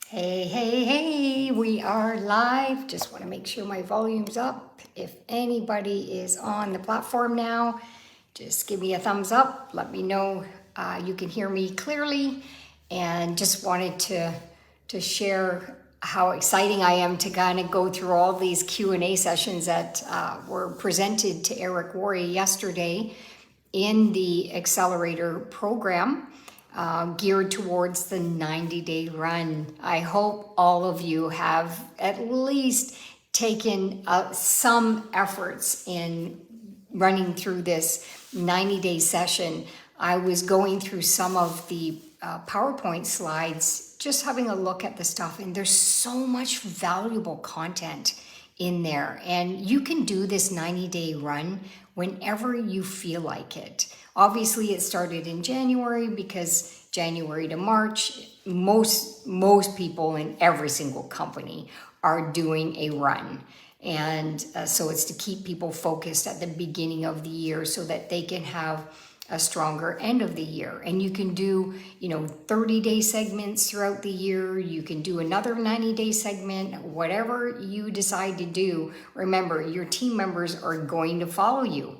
Hey, hey, hey, we are live. Just want to make sure my volume's up. If anybody is on the platform now, just give me a thumbs up. Let me know you can hear me clearly. And just wanted to share how exciting I am to kind of go through all these Q&A sessions that were presented to Eric Worre yesterday in the Accelerator program. Geared towards the 90-day run. I hope all of you have at least taken some efforts in running through this 90-day session. I was going through some of the PowerPoint slides, just having a look at the stuff, and there's so much valuable content in there. And you can do this 90-day run whenever you feel like it. Obviously, it started in January because January to March, most people in every single company are doing a run. And so it's to keep people focused at the beginning of the year so that they can have a stronger end of the year. And you can do, 30-day segments throughout the year. You can do another 90-day segment, whatever you decide to do. Remember, your team members are going to follow you.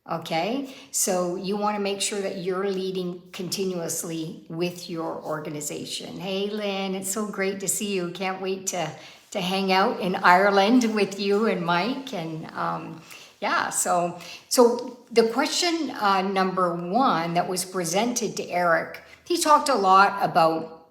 Okay, so you want to make sure that you're leading continuously with your organization. Hey, Lynn, it's so great to see you. Can't wait to hang out in Ireland with you and Mike. And so the question number one that was presented to Eric, he talked a lot about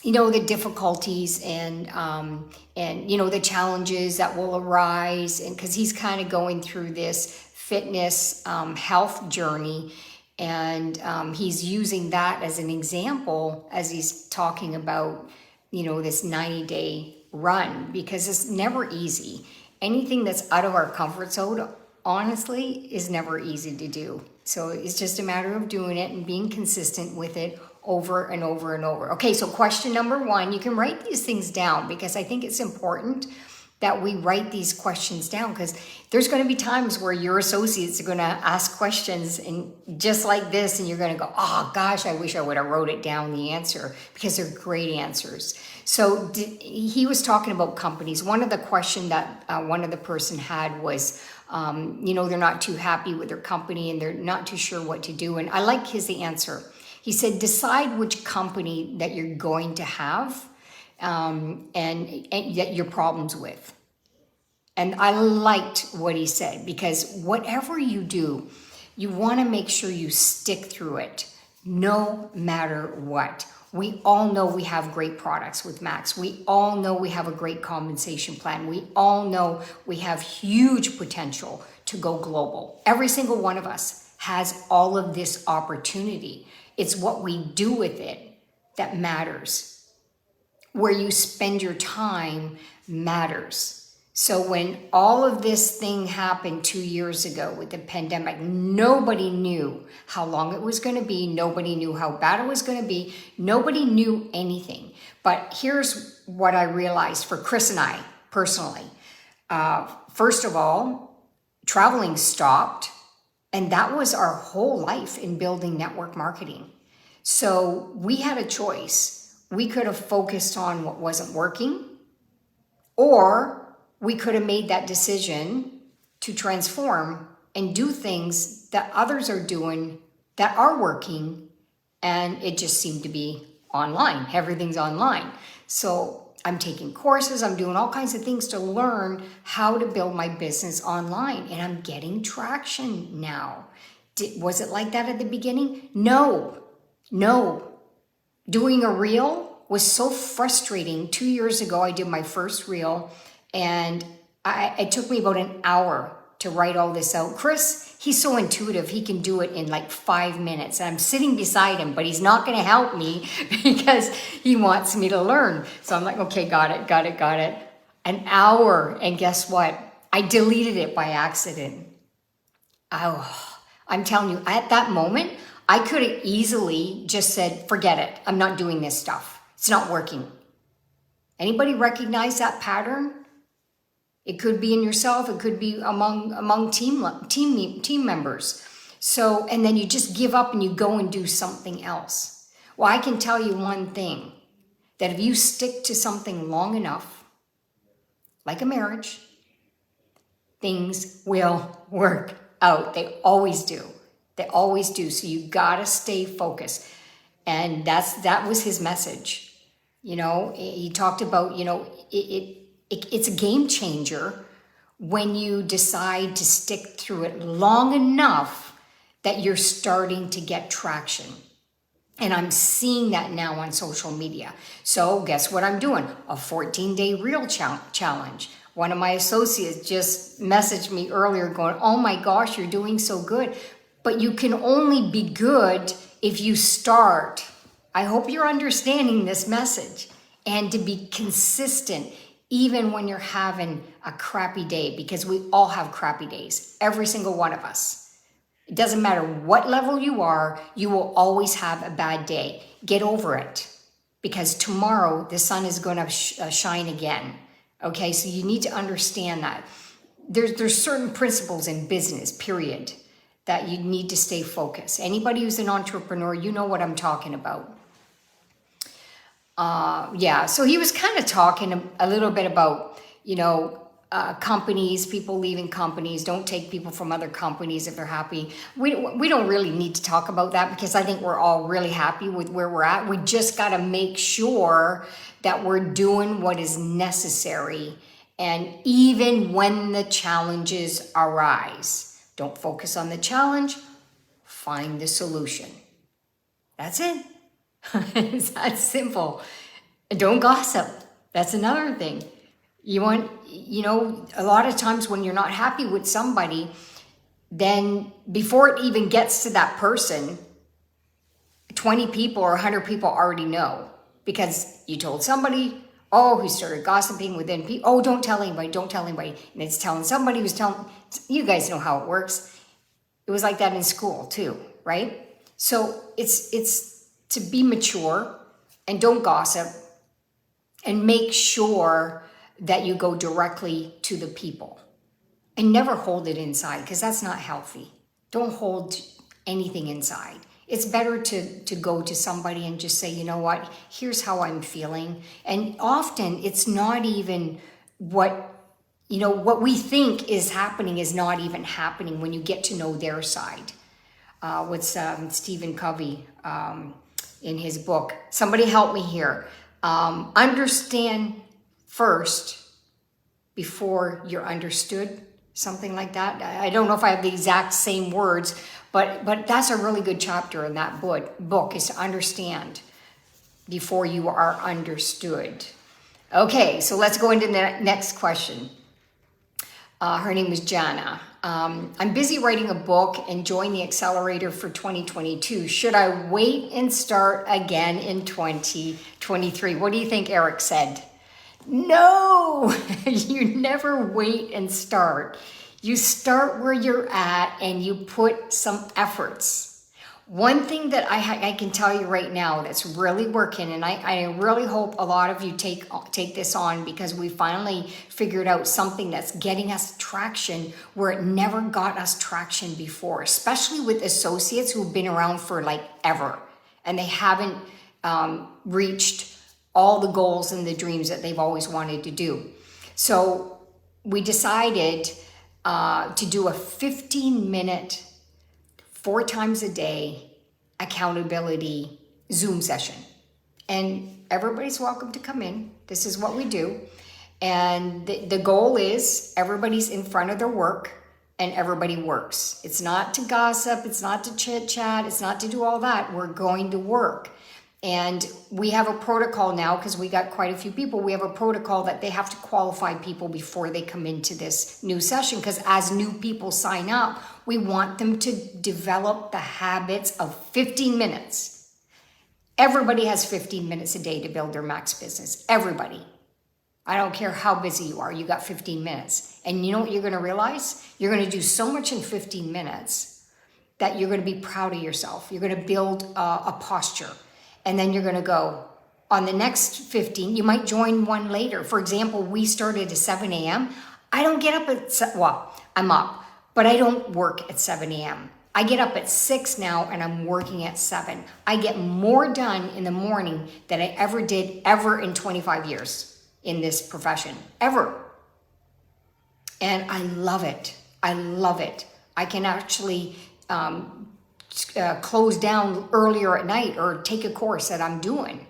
the difficulties and the challenges that will arise, and because he's kind of going through this fitness health journey, and he's using that as an example as he's talking about this 90-day run, because it's never easy. Anything that's out of our comfort zone, honestly, is never easy to do. So it's just a matter of doing it and being consistent with it over and over and over. Okay, so question number one, you can write these things down, because I think it's important that we write these questions down, because there's going to be times where your associates are going to ask questions and just like this, and you're going to go, oh gosh, I wish I would have wrote it down, the answer, because they're great answers. So he was talking about companies. One of the question that one of the person had was, they're not too happy with their company and they're not too sure what to do. And I like his answer. He said, decide which company that you're going to have and that your problems with. And I liked what he said, because whatever you do, you want to make sure you stick through it no matter what. We all know we have great products with Max. We all know we have a great compensation plan. We all know we have huge potential to go global. Every single one of us has all of this opportunity. It's what we do with it that matters. Where you spend your time matters. So when all of this thing happened 2 years ago with the pandemic, nobody knew how long it was going to be. Nobody knew how bad it was going to be. Nobody knew anything. But here's what I realized for Chris and I personally. First of all, traveling stopped. And that was our whole life in building network marketing. So we had a choice. We could have focused on what wasn't working, or we could have made that decision to transform and do things that others are doing that are working, and it just seemed to be online. Everything's online. So I'm taking courses, I'm doing all kinds of things to learn how to build my business online, and I'm getting traction now. Was it like that at the beginning? No. Doing a reel was so frustrating. 2 years ago, I did my first reel, and it took me about an hour to write all this out. Chris, he's so intuitive. He can do it in like 5 minutes. And I'm sitting beside him, but he's not going to help me because he wants me to learn. So I'm like, okay, got it. An hour. And guess what? I deleted it by accident. Oh, I'm telling you, at that moment, I could have easily just said, forget it. I'm not doing this stuff. It's not working. Anybody recognize that pattern? It could be in yourself. It could be among team members. So, and then you just give up and you go and do something else. Well, I can tell you one thing. that if you stick to something long enough, like a marriage, things will work out. They always do. They always do. So you gotta stay focused. And that was his message. You know, he talked about, you know, it's a game changer when you decide to stick through it long enough that you're starting to get traction. And I'm seeing that now on social media. So guess what I'm doing? A 14-day reel challenge. One of my associates just messaged me earlier going, oh my gosh, you're doing so good. But you can only be good if you start. I hope you're understanding this message. And to be consistent, even when you're having a crappy day, because we all have crappy days, every single one of us. It doesn't matter what level you are, you will always have a bad day. Get over it, because tomorrow the sun is going to shine again. Okay, so you need to understand that. There's certain principles in business, period, that you need to stay focused. Anybody who's an entrepreneur, you know what I'm talking about. Yeah, so he was kind of talking a little bit about, you know, companies, people leaving companies. Don't take people from other companies if they're happy. We don't really need to talk about that, because I think we're all really happy with where we're at. We just got to make sure that we're doing what is necessary. And even when the challenges arise, don't focus on the challenge, find the solution. That's it. It's that simple. Don't gossip. That's another thing. You want, you know, a lot of times when you're not happy with somebody, then before it even gets to that person, 20 people or 100 people already know, because you told somebody, oh, who started gossiping within people. Oh, don't tell anybody, don't tell anybody. And it's telling somebody who's telling, you guys know how it works. It was like that in school too, right? So it's to be mature and don't gossip, and make sure that you go directly to the people and never hold it inside, because that's not healthy. Don't hold anything inside. It's better to go to somebody and just say, you know what, here's how I'm feeling. And often it's not even what we think is happening is not even happening when you get to know their side. What's Stephen Covey in his book, somebody help me here. Understand first before you're understood, something like that. I don't know if I have the exact same words, but that's a really good chapter in that book is to understand before you are understood. Okay, so let's go into the next question. Her name is Jana. I'm busy writing a book and join the accelerator for 2022. Should I wait and start again in 2023? What do you think Eric said? No, you never wait and start. You start where you're at and you put some efforts. One thing that I can tell you right now that's really working, and I really hope a lot of you take this on, because we finally figured out something that's getting us traction where it never got us traction before, especially with associates who've been around for like ever, and they haven't reached all the goals and the dreams that they've always wanted to do. So we decided to do a 15-minute 4 times a day accountability Zoom session. And everybody's welcome to come in. This is what we do. And the goal is everybody's in front of their work and everybody works. It's not to gossip, it's not to chit chat, it's not to do all that. We're going to work. And we have a protocol now, because we got quite a few people. We have a protocol that they have to qualify people before they come into this new session, because as new people sign up, we want them to develop the habits of 15 minutes. Everybody has 15 minutes a day to build their max business. Everybody. I don't care how busy you are, you got 15 minutes. And you know what you're going to realize? You're going to do so much in 15 minutes that you're going to be proud of yourself. You're going to build a posture. And then you're going to go on the next 15. You might join one later. For example, we started at 7 a.m. I don't get up I'm up, but I don't work at 7 a.m. I get up at 6 now and I'm working at 7. I get more done in the morning than I ever did ever in 25 years in this profession, ever. And I love it. I love it. I can actually close down earlier at night or take a course that I'm doing.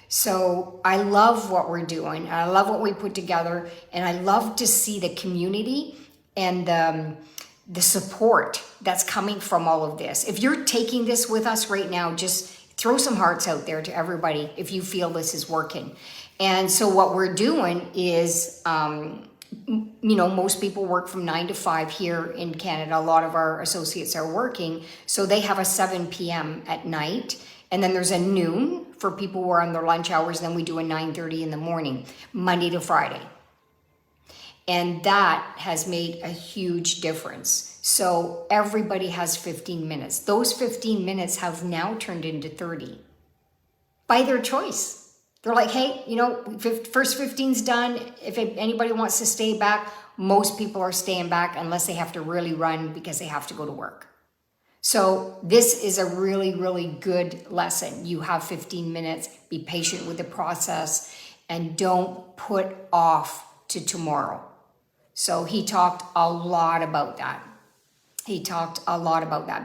So I love what we're doing. I love what we put together, and I love to see the community and the support that's coming from all of this. If you're taking this with us right now, just throw some hearts out there to everybody if you feel this is working. And so what we're doing is, most people work from 9 to 5 here in Canada. A lot of our associates are working. So they have a 7 p.m. at night. And then there's a noon for people who are on their lunch hours. Then we do a 9:30 in the morning, Monday to Friday. And that has made a huge difference. So everybody has 15 minutes. Those 15 minutes have now turned into 30 by their choice. They're like, hey, first 15's done. If anybody wants to stay back, most people are staying back unless they have to really run because they have to go to work. So this is a really, really good lesson. You have 15 minutes. Be patient with the process and don't put off to tomorrow. So he talked a lot about that.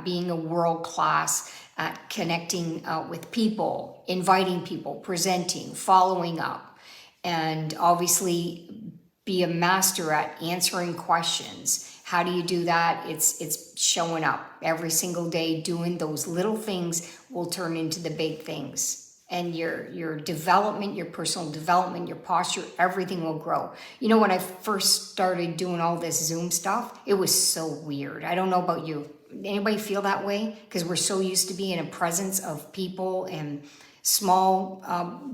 Being a world class at connecting with people, inviting people, presenting, following up, and obviously be a master at answering questions. How do you do that? It's showing up every single day, doing those little things will turn into the big things. And your development, your personal development, your posture, everything will grow. When I first started doing all this Zoom stuff, it was so weird. I don't know about you. Anybody feel that way? Because we're so used to being in a presence of people and small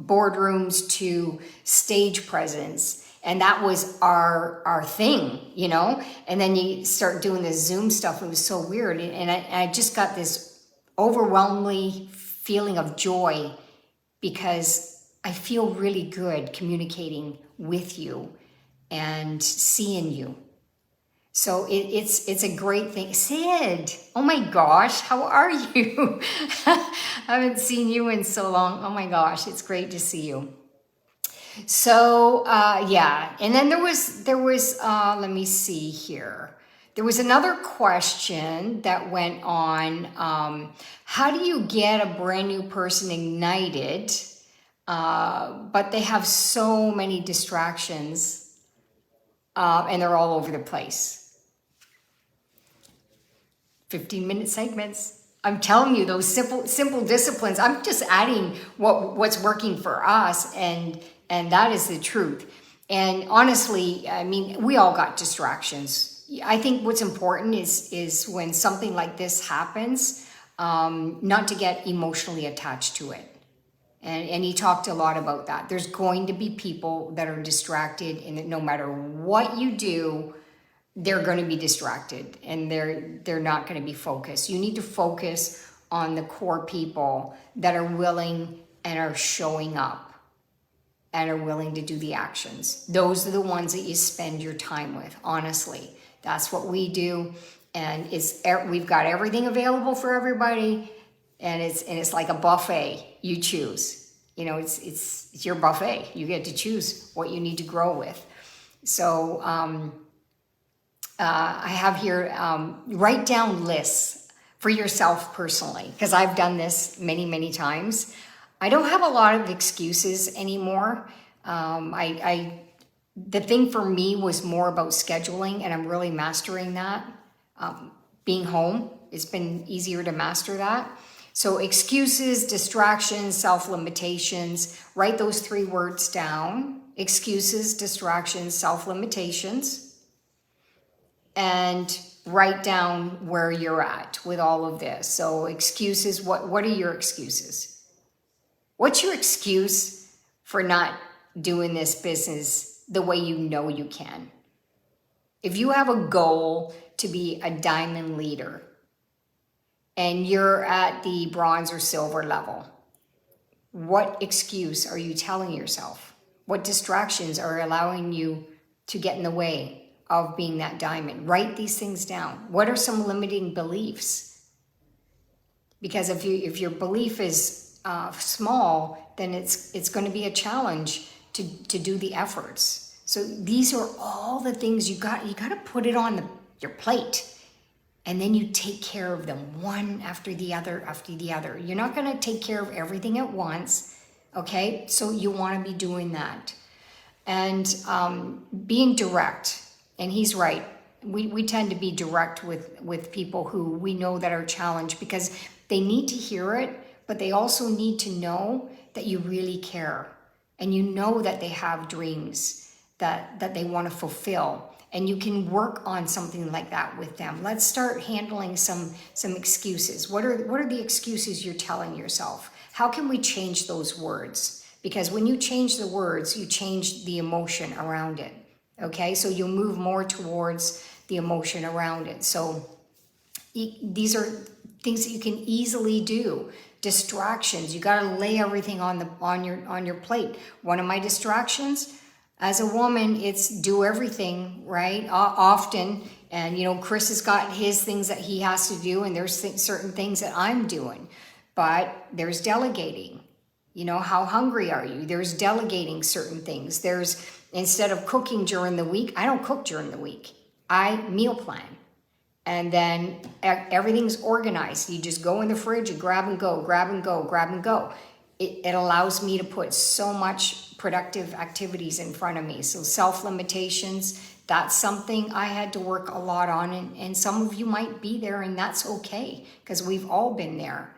boardrooms to stage presence. And that was our thing, And then you start doing this Zoom stuff. It was so weird. And I just got this overwhelmingly feeling of joy because I feel really good communicating with you and seeing you. So it's a great thing. Sid, oh my gosh, how are you? I haven't seen you in so long. Oh my gosh, it's great to see you. So yeah, and then there was let me see here. There was another question that went on. How do you get a brand new person ignited, but they have so many distractions and they're all over the place? 15-minute segments. I'm telling you, those simple disciplines. I'm just adding what's working for us, and that is the truth. And honestly, I mean, we all got distractions. I think what's important is when something like this happens, not to get emotionally attached to it. And he talked a lot about that. There's going to be people that are distracted, and no matter what you do, they're going to be distracted and they're not going to be focused. You need to focus on the core people that are willing and are showing up and are willing to do the actions. Those are the ones that you spend your time with, honestly. That's what we do. And we've got everything available for everybody, and it's like a buffet. You choose. It's your buffet. You get to choose what you need to grow with. So I have here, write down lists for yourself personally, because I've done this many, many times. I don't have a lot of excuses anymore. The thing for me was more about scheduling, and I'm really mastering that. Being home, it's been easier to master that. So excuses, distractions, self-limitations, write those 3 words down. Excuses, distractions, self-limitations. And write down where you're at with all of this. So excuses, what are your excuses? What's your excuse for not doing this business the way you know you can? If you have a goal to be a diamond leader and you're at the bronze or silver level, what excuse are you telling yourself? What distractions are allowing you to get in the way of being that diamond? Write these things down. What are some limiting beliefs? Because if your belief is small, then it's going to be a challenge to do the efforts. So these are all the things you got to put it on your plate, and then you take care of them one after the other after the other. You're not going to take care of everything at once, okay? So you want to be doing that. And being direct, and he's right. We tend to be direct with people who we know that are challenged, because they need to hear it, but they also need to know that you really care. And you know that they have dreams that they want to fulfill. And you can work on something like that with them. Let's start handling some excuses. What are the excuses you're telling yourself? How can we change those words? Because when you change the words, you change the emotion around it. Okay, so you'll move more towards the emotion around it. So these are things that you can easily do. Distractions, you got to lay everything on your plate. One of my distractions as a woman, it's do everything, right? Often, and Chris has got his things that he has to do, and there's certain things that I'm doing. But there's delegating. How hungry are you? There's delegating certain things. There's, instead of cooking during the week, I don't cook during the week. I meal plan. And then everything's organized. You just go in the fridge and grab and go, grab and go, grab and go. It allows me to put so much productive activities in front of me. So self-limitations, that's something I had to work a lot on. And some of you might be there, and that's okay, because we've all been there.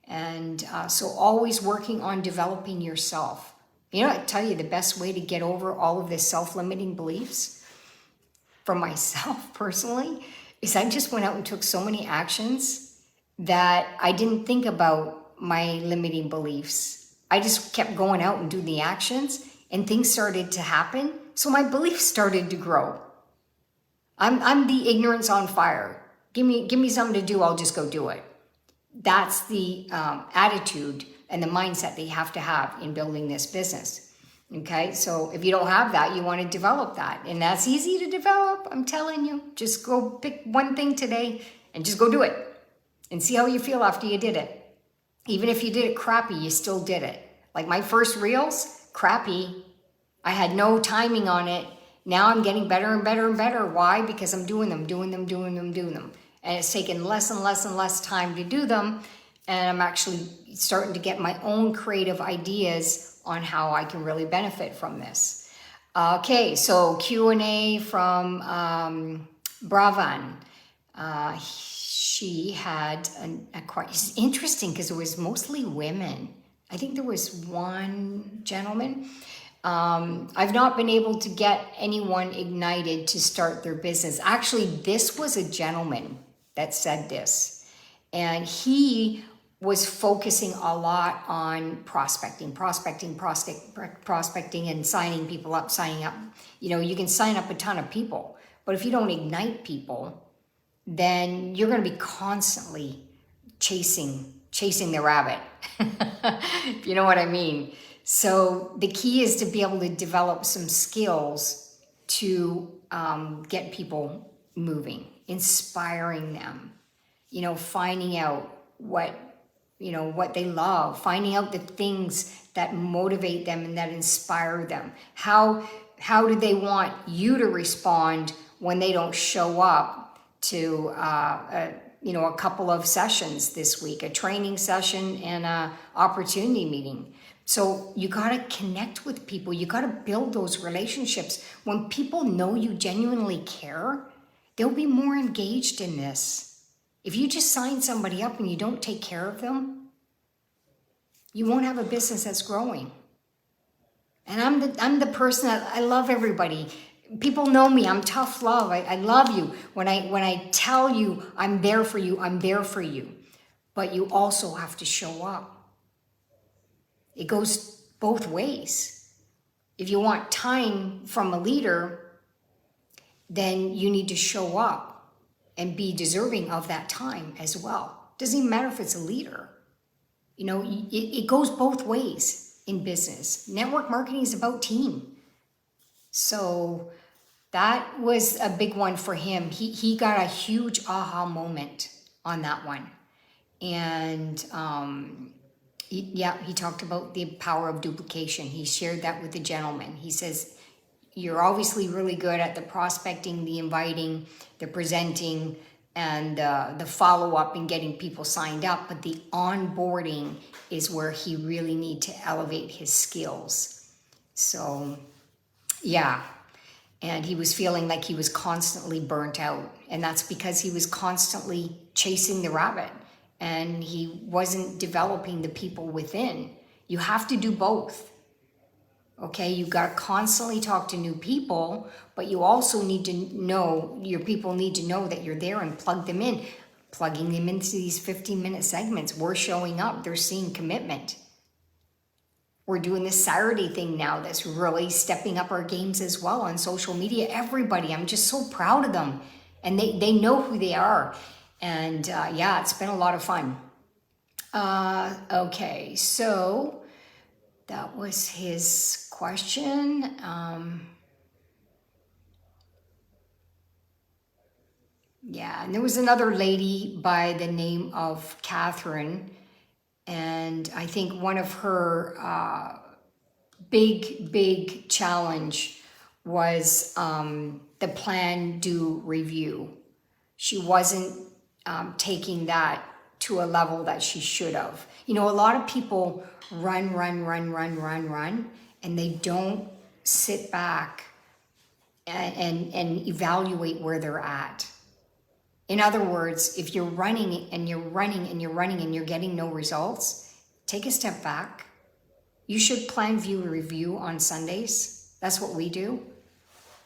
And so always working on developing yourself. I tell you the best way to get over all of this self-limiting beliefs for myself personally is I just went out and took so many actions that I didn't think about my limiting beliefs. I just kept going out and doing the actions, and things started to happen. So my beliefs started to grow. I'm the ignorance on fire. Give me something to do, I'll just go do it. That's the attitude and the mindset that you have to have in building this business. Okay, so if you don't have that, you want to develop that. And that's easy to develop, I'm telling you. Just go pick one thing today and just go do it. And see how you feel after you did it. Even if you did it crappy, you still did it. Like my first reels, crappy. I had no timing on it. Now I'm getting better and better and better. Why? Because I'm doing them. And it's taken less and less and less time to do them. And I'm actually starting to get my own creative ideas on how I can really benefit from this. Okay, so Q&A from Bravan. She had it's interesting because it was mostly women. I think there was one gentleman. I've not been able to get anyone ignited to start their business. Actually, this was a gentleman that said this. And he was focusing a lot on prospecting and signing people up, signing up. You can sign up a ton of people, but if you don't ignite people, then you're going to be constantly chasing the rabbit. If you know what I mean. So the key is to be able to develop some skills to get people moving, inspiring them, finding out what they love, finding out the things that motivate them and that inspire them. How do they want you to respond when they don't show up to a couple of sessions this week, a training session and a opportunity meeting? So you got to connect with people. You got to build those relationships. When people know you genuinely care, they'll be more engaged in this. If you just sign somebody up and you don't take care of them, you won't have a business that's growing. And I'm the person that I love everybody. People know me. I'm tough love. I love you. When I tell you I'm there for you, I'm there for you. But you also have to show up. It goes both ways. If you want time from a leader, then you need to show up and be deserving of that time as well. Doesn't even matter if it's a leader. It goes both ways in business. Network marketing is about team. So that was a big one for him. He got a huge aha moment on that one. And he talked about the power of duplication. He shared that with the gentleman. He says, you're obviously really good at the prospecting, the inviting, the presenting, and the follow-up and getting people signed up, but the onboarding is where he really need to elevate his skills. So, yeah. And he was feeling like he was constantly burnt out. And that's because he was constantly chasing the rabbit and he wasn't developing the people within. You have to do both. Okay, you got to constantly talk to new people, but you also need to know, your people need to know that you're there and plug them in. Plugging them into these 15-minute segments. We're showing up, they're seeing commitment. We're doing this Saturday thing now that's really stepping up our games as well on social media. Everybody, I'm just so proud of them. And they know who they are. And yeah, it's been a lot of fun. Okay, so that was his question. Yeah, and there was another lady by the name of Catherine. And I think one of her big challenge was the plan, do, review. She wasn't taking that to a level that she should have. You know, a lot of people run, and they don't sit back and evaluate where they're at. In other words, if you're running and you're running and you're running and you're getting no results, take a step back. You should plan, view, review on Sundays. That's what we do.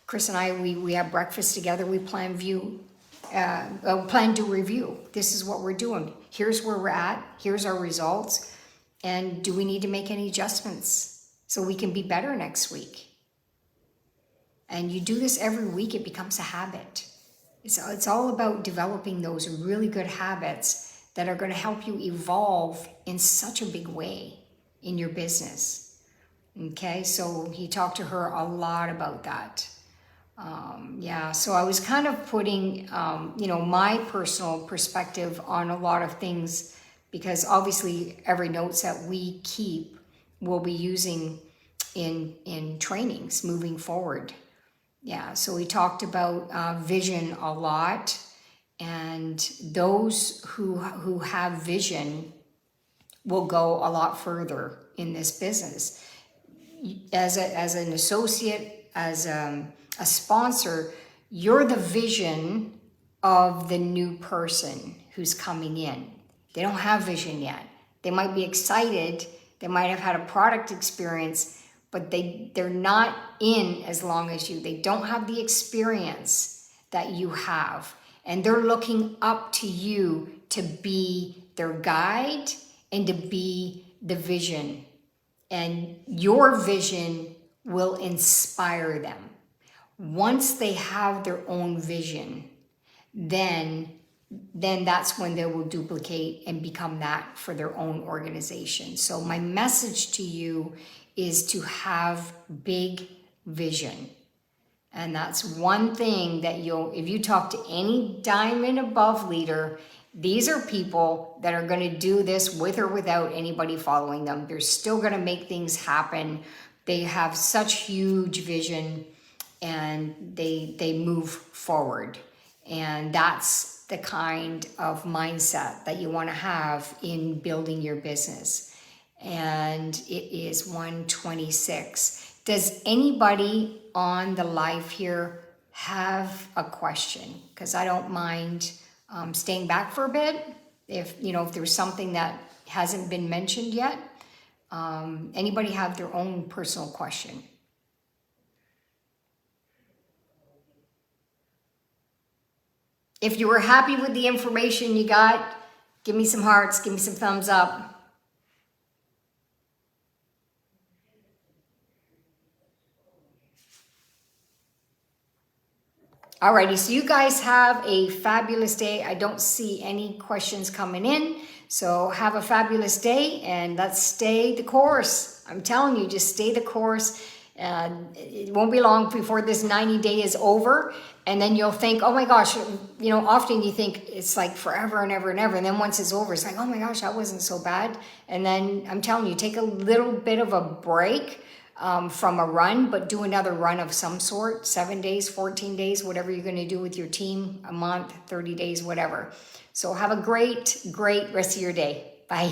Chris and I, we have breakfast together. We plan, view, plan, do, review. This is what we're doing. Here's where we're at. Here's our results. And do we need to make any adjustments so we can be better next week? And you do this every week, it becomes a habit. It's all about developing those really good habits that are going to help you evolve in such a big way in your business. Okay, so he talked to her a lot about that. Yeah, so I was kind of putting, my personal perspective on a lot of things, because obviously every notes that we keep we'll be using in trainings moving forward. Yeah, so we talked about vision a lot, and those who have vision will go a lot further in this business. As an associate, as a sponsor, you're the vision of the new person who's coming in. They don't have vision yet. They might be excited, they might have had a product experience, but they're not in as long as you. They don't have the experience that you have. And they're looking up to you to be their guide and to be the vision. And your vision will inspire them. Once they have their own vision, then that's when they will duplicate and become that for their own organization. So my message to you is to have big vision. And that's one thing that if you talk to any diamond above leader, these are people that are going to do this with or without anybody following them. They're still going to make things happen. They have such huge vision and they move forward. And that's the kind of mindset that you want to have in building your business. And it is 1:26. Does anybody on the live here have a question? Because I don't mind staying back for a bit if there's something that hasn't been mentioned yet. Anybody have their own personal question? If you were happy with the information you got, give me some hearts, give me some thumbs up. Alrighty, so you guys have a fabulous day. I don't see any questions coming in. So have a fabulous day and let's stay the course. I'm telling you, just stay the course. And it won't be long before this 90 day is over. And then you'll think, oh my gosh, you know, often you think it's like forever and ever and ever. And then once it's over, it's like, oh my gosh, that wasn't so bad. And then I'm telling you, take a little bit of a break from a run, but do another run of some sort, 7 days, 14 days, whatever you're going to do with your team, a month, 30 days, whatever. So have a great rest of your day. Bye.